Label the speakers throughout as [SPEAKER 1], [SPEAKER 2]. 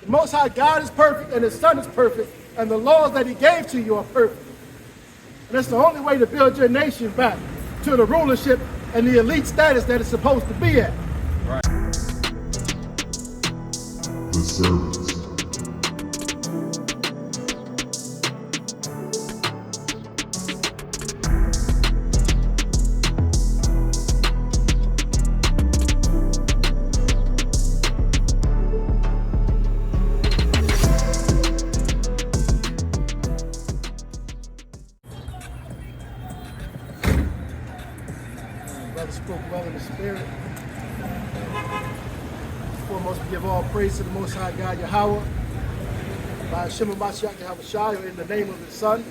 [SPEAKER 1] The Most High God is perfect, and his Son is perfect, and the laws that he gave to you are perfect. And that's the only way to build your nation back to the rulership and the elite status that it's supposed to be at.
[SPEAKER 2] Right.
[SPEAKER 3] TheServants.
[SPEAKER 1] Brother spoke well in the spirit. Foremost, we give all praise to the Most High God, Yahweh, by Hashem Mashiach Yahushua, in the name of his Son,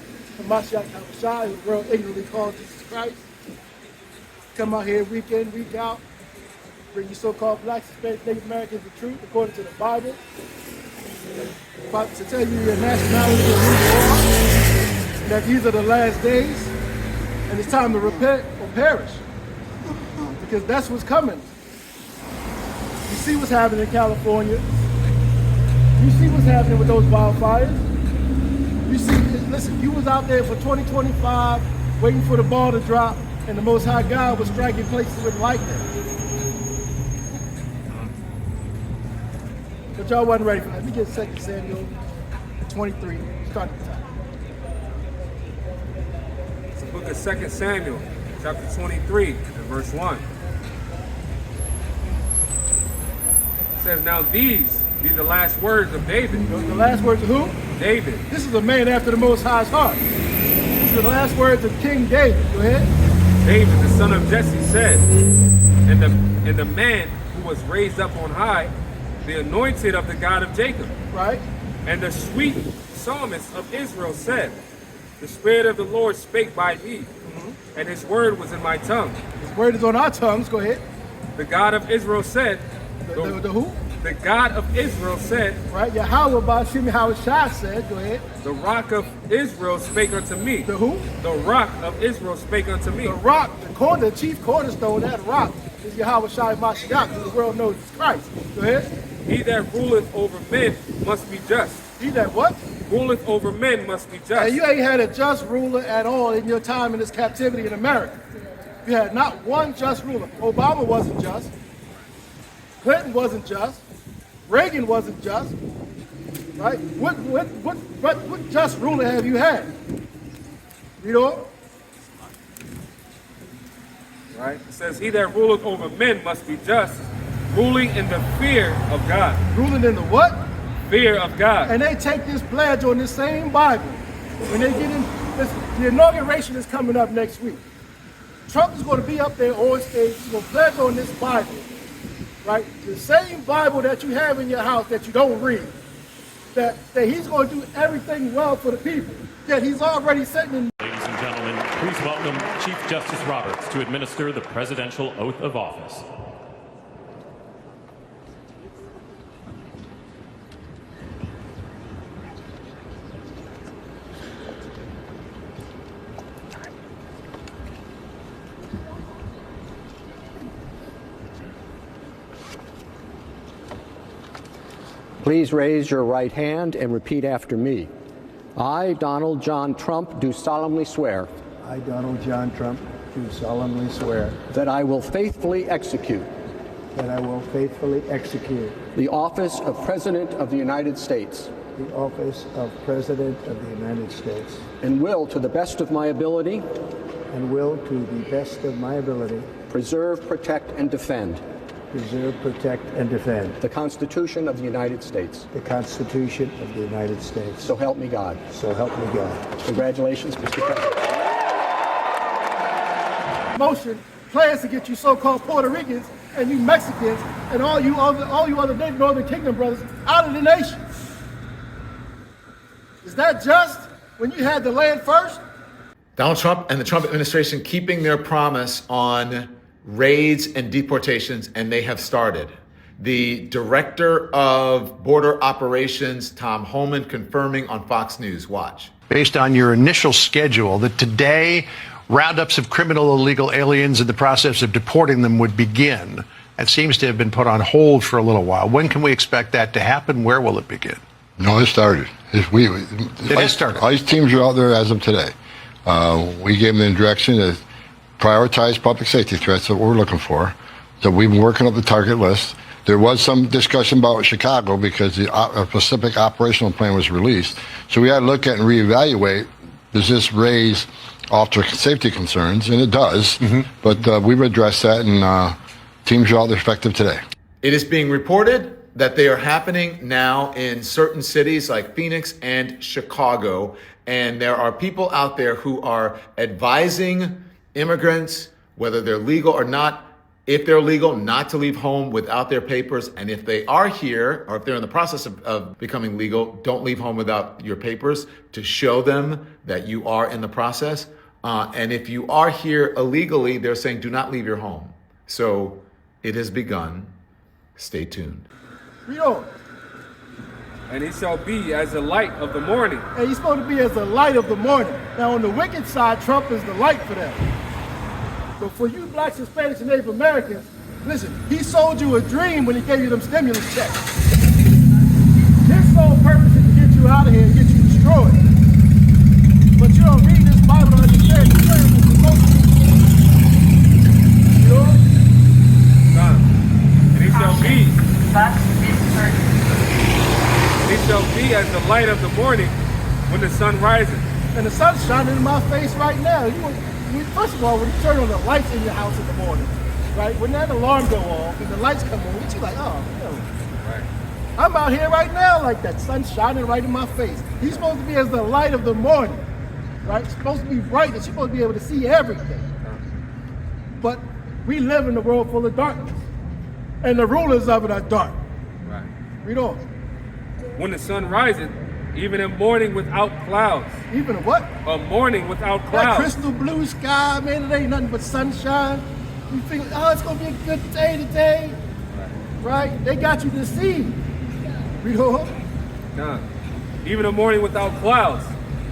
[SPEAKER 1] Mashiach Yahushua, who the world ignorantly calls Jesus Christ. Come out here week in, week out, bring you so-called blacks, Hispanics, Native Americans the truth according to the Bible. About to tell you your nationality and who you are, that these are the last days, and it's time to repent or perish. Because that's what's coming. You see what's happening in California. You see what's happening with those wildfires. You see, listen, you was out there for 2025 waiting for the ball to drop, and the Most High God was striking places with lightning. But y'all wasn't ready for that. Let me get 2 Samuel 23, start at the top.
[SPEAKER 2] It's the book of 2 Samuel, chapter 23, and verse 1. It says, now these be the last words of David.
[SPEAKER 1] The last words of who?
[SPEAKER 2] David.
[SPEAKER 1] This is a man after the Most High's heart. These are the last words of King David. Go ahead.
[SPEAKER 2] David, the son of Jesse, said, and the man who was raised up on high, the anointed of the God of Jacob.
[SPEAKER 1] Right.
[SPEAKER 2] And the sweet psalmist of Israel said, the Spirit of the Lord spake by me, and his word was in my tongue.
[SPEAKER 1] His word is on our tongues. Go ahead.
[SPEAKER 2] The God of Israel said,
[SPEAKER 1] The who?
[SPEAKER 2] The God of Israel said,
[SPEAKER 1] Right. Yahweh Bashim Yahushua said, go ahead.
[SPEAKER 2] the rock of Israel spake unto me.
[SPEAKER 1] The who?
[SPEAKER 2] The rock of Israel spake unto me.
[SPEAKER 1] The rock, the chief cornerstone, that rock is Yahweh Shai Mashiach, who the world knows is Christ. Go ahead.
[SPEAKER 2] He that ruleth over men must be just.
[SPEAKER 1] He that what?
[SPEAKER 2] Ruleth over men must be just.
[SPEAKER 1] And you ain't had a just ruler at all in your time in this captivity in America. You had not one just ruler. Obama wasn't just. Clinton wasn't just. Reagan wasn't just. Right? What just ruler have you had? Read on.
[SPEAKER 2] Right? It says, he that ruleth over men must be just, ruling in the fear of God.
[SPEAKER 1] Ruling in the what?
[SPEAKER 2] Fear of God.
[SPEAKER 1] And they take this pledge on this same Bible. When they get in, the inauguration is coming up next week. Trump is going to be up there on stage. He's going to pledge on this Bible. Right? The same Bible that you have in your house that you don't read. That he's going to do everything well for the people. That he's already setting in.
[SPEAKER 4] Ladies and gentlemen, please welcome Chief Justice Roberts to administer the presidential oath of office.
[SPEAKER 5] Please raise your right hand and repeat after me. I, Donald John Trump, do solemnly swear.
[SPEAKER 6] I, Donald John Trump, do solemnly swear.
[SPEAKER 5] That I will faithfully execute.
[SPEAKER 6] That I will faithfully execute.
[SPEAKER 5] The office of President of the United States.
[SPEAKER 6] The office of President of the United States.
[SPEAKER 5] And will, to the best of my ability.
[SPEAKER 6] And will, to the best of my ability.
[SPEAKER 5] Preserve, protect, and defend.
[SPEAKER 6] Preserve, protect, and defend.
[SPEAKER 5] The Constitution of the United States.
[SPEAKER 6] The Constitution of the United States.
[SPEAKER 5] So help me God.
[SPEAKER 6] So help me God.
[SPEAKER 5] Congratulations, Mr. President.
[SPEAKER 1] Motion plans to get you so-called Puerto Ricans and you Mexicans and all you other Northern Kingdom brothers out of the nation. Is that just when you had the land first?
[SPEAKER 7] Donald Trump and the Trump administration keeping their promise on raids and deportations, and they have started. The director of border operations, Tom Homan, confirming on Fox News. Watch.
[SPEAKER 8] Based on your initial schedule, that today roundups of criminal illegal aliens in the process of deporting them would begin. That seems to have been put on hold for a little while. When can we expect that to happen? Where will it begin?
[SPEAKER 3] No, it started.
[SPEAKER 8] It has started.
[SPEAKER 3] ICE teams are out there as of today. We gave them the direction to prioritize public safety threats that we're looking for. So we've been working up the target list. There was some discussion about Chicago because a specific operational plan was released. So we had to look at and reevaluate, does this raise officer safety concerns? And it does. But we've addressed that, and teams are out there effective today.
[SPEAKER 7] It is being reported that they are happening now in certain cities like Phoenix and Chicago. And there are people out there who are advising immigrants, whether they're legal or not, if they're legal, not to leave home without their papers. And if they are here, or if they're in the process of becoming legal, don't leave home without your papers, to show them that you are in the process. And if you are here illegally, they're saying do not leave your home. So it has begun. Stay tuned.
[SPEAKER 1] You know,
[SPEAKER 2] And he shall be as the light of the morning.
[SPEAKER 1] and he's supposed to be as the light of the morning. Now, on the wicked side, Trump is the light for them. But for you blacks, Hispanics, and Native Americans, listen, he sold you a dream when he gave you them stimulus checks. His sole purpose is to get you out of here and get you destroyed. But you don't read this Bible to understand the terms of the most. You know?
[SPEAKER 2] And he shall be. He shall be as the light of the morning when the sun rises.
[SPEAKER 1] And the sun's shining in my face right now. First of all, when you turn on the lights in your house in the morning, right? When that alarm go off and the lights come on, you're like, oh,
[SPEAKER 2] Right.
[SPEAKER 1] I'm out here right now like that. Sun's shining right in my face. He's supposed to be as the light of the morning, right? It's supposed to be bright and you're supposed to be able to see everything. But we live in a world full of darkness. And the rulers of it are dark.
[SPEAKER 2] Right.
[SPEAKER 1] Read on.
[SPEAKER 2] When the sun rises, even a morning without clouds.
[SPEAKER 1] Even a what?
[SPEAKER 2] A morning without
[SPEAKER 1] That
[SPEAKER 2] clouds.
[SPEAKER 1] crystal blue sky, man, it ain't nothing but sunshine. You think, oh, it's gonna be a good day today. Right? They got you deceived. Read on.
[SPEAKER 2] Even a morning without clouds,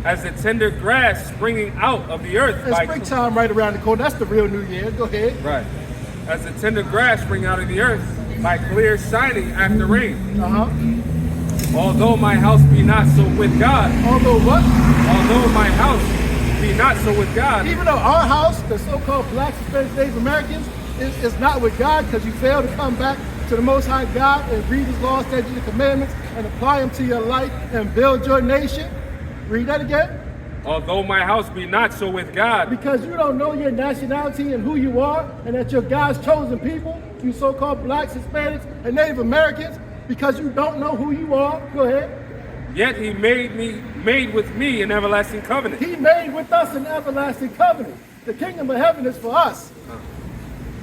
[SPEAKER 2] as the tender grass springing out of the earth.
[SPEAKER 1] And springtime right around the corner. That's the real New Year. Go ahead.
[SPEAKER 2] Right. As the tender grass springing out of the earth, by clear shining after rain. Although my house be not so with God.
[SPEAKER 1] Although what?
[SPEAKER 2] Although my house be not so with God.
[SPEAKER 1] Even though our house, the so-called blacks, Hispanics, Native Americans, is not with God because you failed to come back to the Most High God and read His laws, statutes, and commandments and apply them to your life and build your nation. Read that again.
[SPEAKER 2] Although my house be not so with God.
[SPEAKER 1] Because you don't know your nationality and who you are and that you're God's chosen people, you so-called blacks, Hispanics, and Native Americans, because you don't know who you are. Go ahead.
[SPEAKER 2] Yet he made with me an everlasting covenant.
[SPEAKER 1] He made with us an everlasting covenant. The kingdom of heaven is for us.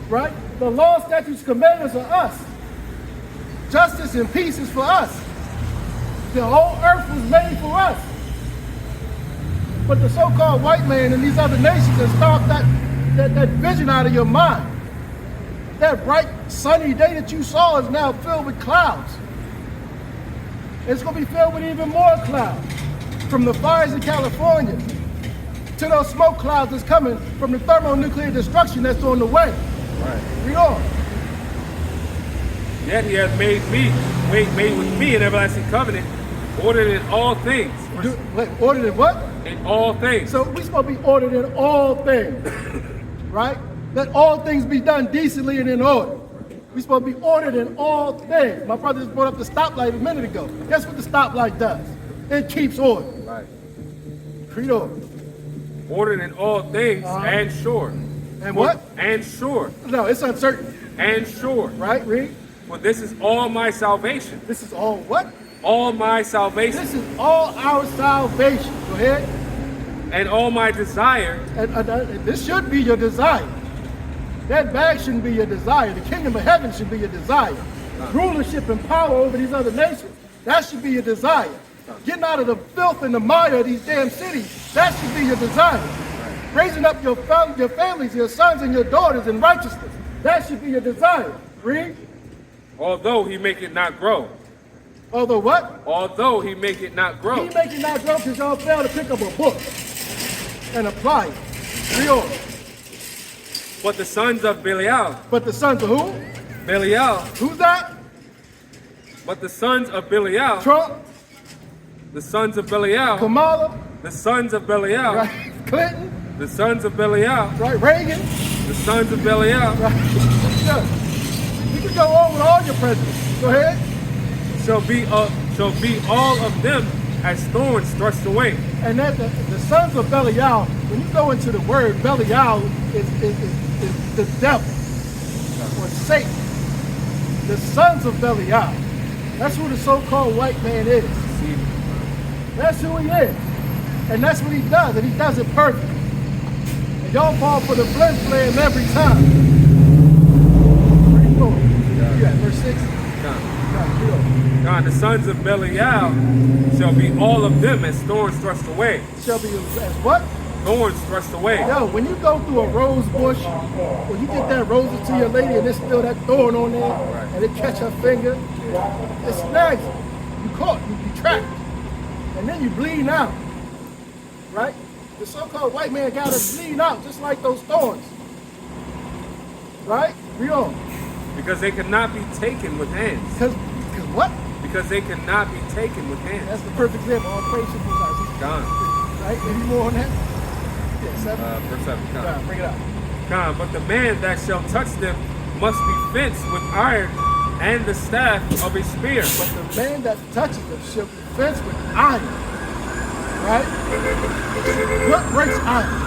[SPEAKER 1] Right? The law, statutes, commandments are us. Justice and peace is for us. The whole earth was made for us. But the so-called white man and these other nations have stopped that vision out of your mind. That bright, sunny day that you saw is now filled with clouds. It's going to be filled with even more clouds. From the fires in California to those smoke clouds that's coming from the thermonuclear destruction that's on the way.
[SPEAKER 2] Right.
[SPEAKER 1] Read on.
[SPEAKER 2] Yet he hath made with me an everlasting covenant, ordered in all things.
[SPEAKER 1] Ordered in what?
[SPEAKER 2] In all things.
[SPEAKER 1] So we're supposed to be ordered in all things, right? Let all things be done decently and in order. We're supposed to be ordered in all things. My brother just brought up the stoplight a minute ago. Guess what the stoplight does? It keeps order.
[SPEAKER 2] Right.
[SPEAKER 1] Read on.
[SPEAKER 2] Ordered in all things and sure.
[SPEAKER 1] And what?
[SPEAKER 2] And sure.
[SPEAKER 1] No, it's uncertain.
[SPEAKER 2] And sure.
[SPEAKER 1] Right, read.
[SPEAKER 2] For this is all my salvation.
[SPEAKER 1] This is all what?
[SPEAKER 2] All my salvation.
[SPEAKER 1] This is all our salvation. Go ahead.
[SPEAKER 2] And all my desire.
[SPEAKER 1] And this should be your desire. That bag shouldn't be your desire. The kingdom of heaven should be your desire. Rulership and power over these other nations, that should be your desire. Getting out of the filth and the mire of these damn cities, that should be your desire. Raising up your families, your sons and your daughters in righteousness, that should be your desire. Read.
[SPEAKER 2] Although he make it not grow.
[SPEAKER 1] Although what?
[SPEAKER 2] Although he make it not grow.
[SPEAKER 1] He make it not grow because y'all fail to pick up a book and apply it. Read on.
[SPEAKER 2] But the sons of Belial.
[SPEAKER 1] But the sons of who?
[SPEAKER 2] Belial.
[SPEAKER 1] Who's that?
[SPEAKER 2] But the sons of Belial.
[SPEAKER 1] Trump,
[SPEAKER 2] The sons of Belial.
[SPEAKER 1] Kamala,
[SPEAKER 2] The sons of Belial.
[SPEAKER 1] right? Clinton,
[SPEAKER 2] The sons of Belial.
[SPEAKER 1] right? Reagan,
[SPEAKER 2] The sons of Belial.
[SPEAKER 1] right? Yeah. You can go on with all your presidents. Go ahead.
[SPEAKER 2] Shall be all of them as thorns thrust away.
[SPEAKER 1] And that the sons of Belial, when you go into the word, Belial is the devil or Satan. The sons of Belial. That's who the so-called white man is. That's who he is. And that's what he does, and he does it perfect. And y'all fall for the flim-flam every time. Where you going? You at verse 6?
[SPEAKER 2] God, the sons of Belial shall be all of them as thorns thrust away.
[SPEAKER 1] Shall be as what?
[SPEAKER 2] Thorns thrust away.
[SPEAKER 1] Yo, when you go through a rose bush, when you get that rose to your lady and there's still that thorn on there, and it catch her finger, it snags you. You caught, you trapped, and then you bleed out, right? The so-called white man got us bleeding out just like those thorns, right? Read on.
[SPEAKER 2] Because they cannot be taken with hands.
[SPEAKER 1] Because what?
[SPEAKER 2] Because they cannot be taken with hands.
[SPEAKER 1] That's the perfect example. All praise to the Most High.
[SPEAKER 2] God.
[SPEAKER 1] Right? Any more on that? Yeah, 7.
[SPEAKER 2] Verse 7.
[SPEAKER 1] God, bring it out.
[SPEAKER 2] God, but the man that shall touch them must be fenced with iron and the staff of a spear.
[SPEAKER 1] But the man that touches them shall be fenced with iron. Right? What breaks iron?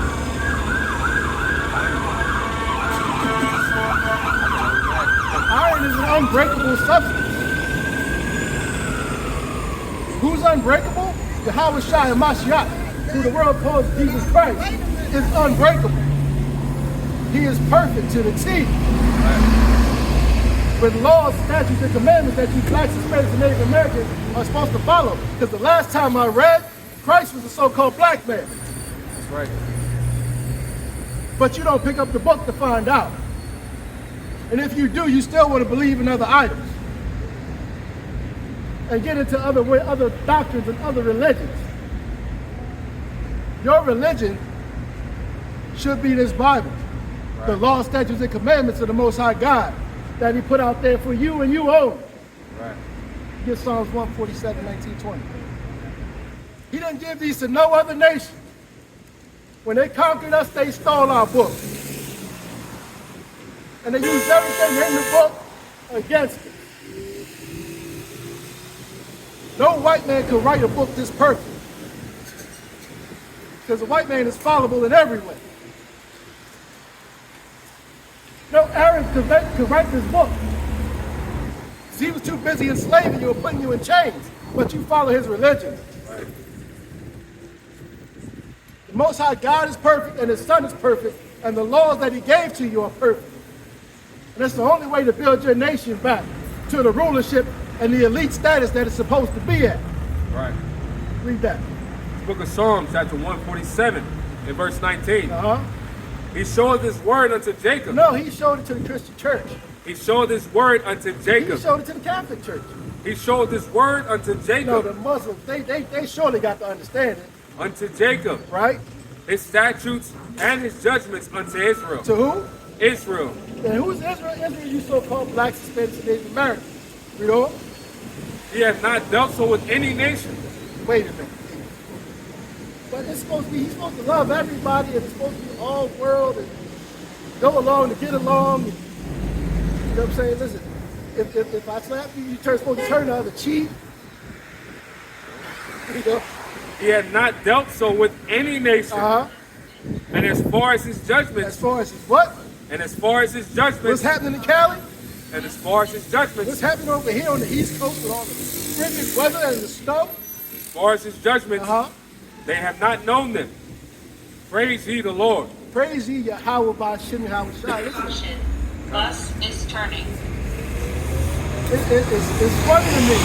[SPEAKER 1] Iron is an unbreakable substance. Who's unbreakable? The Shai and Mashiach, who the world calls Jesus Christ, is unbreakable. He is perfect to the T. With laws, statutes, and commandments that you blacks, Hispanics, and Native Americans are supposed to follow. Because the last time I read, Christ was a so-called black man.
[SPEAKER 2] That's right.
[SPEAKER 1] But you don't pick up the book to find out. And if you do, you still want to believe in other idols. And get into other doctrines and other religions. Your religion should be this Bible. Right. The law, statutes, and commandments of the Most High God that he put out there for you and you own.
[SPEAKER 2] Right.
[SPEAKER 1] Get Psalms 147, 19, 20. He didn't give these to no other nation. When they conquered us, they stole our book. And they used everything in the book against it. No white man could write a book this perfect. Because the white man is fallible in every way. No Arab could write this book. Because he was too busy enslaving you and putting you in chains. But you follow his religion.
[SPEAKER 2] Right.
[SPEAKER 1] The Most High God is perfect and his Son is perfect. And the laws that he gave to you are perfect. And that's the only way to build your nation back to the rulership and the elite status that it's supposed to be at.
[SPEAKER 2] Right.
[SPEAKER 1] Read that.
[SPEAKER 2] Book of Psalms, chapter 147, in verse 19.
[SPEAKER 1] Uh-huh.
[SPEAKER 2] He showed his word unto Jacob.
[SPEAKER 1] No, he showed it to the Christian church.
[SPEAKER 2] He showed his word unto Jacob.
[SPEAKER 1] He showed it to the Catholic church.
[SPEAKER 2] He showed his word unto Jacob.
[SPEAKER 1] No, the Muslims, they surely got to understand it.
[SPEAKER 2] Unto Jacob.
[SPEAKER 1] Right?
[SPEAKER 2] His statutes and his judgments unto Israel.
[SPEAKER 1] To who?
[SPEAKER 2] Israel.
[SPEAKER 1] And who's Israel? Israel, you so-called blacks, Hispanics, and Native Americans. Read on.
[SPEAKER 2] He has not dealt so with any nation.
[SPEAKER 1] Wait a minute. But it's supposed to be, he's supposed to love everybody, and it's supposed to be all world, and go along to get along. And, you know what I'm saying? Listen, if I slap you, you're supposed to turn the other cheek. You know?
[SPEAKER 2] He had not dealt so with any nation.
[SPEAKER 1] Uh-huh.
[SPEAKER 2] And as far as his judgments.
[SPEAKER 1] As far as his what?
[SPEAKER 2] And as far as his judgments.
[SPEAKER 1] What's happening in Cali?
[SPEAKER 2] And as far as his judgments.
[SPEAKER 1] What's happening over here on the East Coast with all the frigid weather and the snow?
[SPEAKER 2] As far as his judgments.
[SPEAKER 1] Uh-huh.
[SPEAKER 2] They have not known them. Praise ye the Lord.
[SPEAKER 1] Praise ye Yahweh by Shem Yahweh Shai.
[SPEAKER 9] Caution. Bus is turning.
[SPEAKER 1] It's funny to me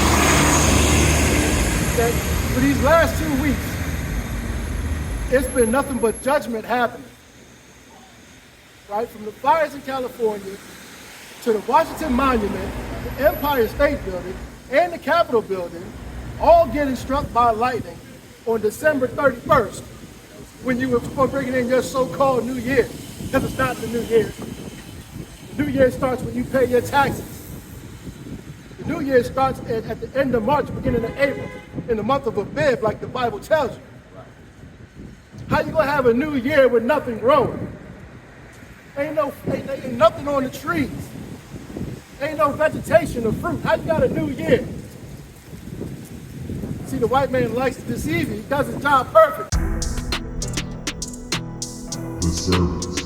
[SPEAKER 1] that for these last 2 weeks, it's been nothing but judgment happening. Right? From the fires in California to the Washington Monument, the Empire State Building, and the Capitol Building, all getting struck by lightning on December 31st, when you were bringing in your so-called New Year, because it's not the New Year. The new year starts when you pay your taxes. The new year starts at the end of March, beginning of April, in the month of Abib, like the Bible tells you. How you gonna have a new year with nothing growing? Ain't nothing on the trees. Ain't no vegetation or fruit. How you got a new year? See, the white man likes to deceive you. He does his job perfect.
[SPEAKER 10] The Servants.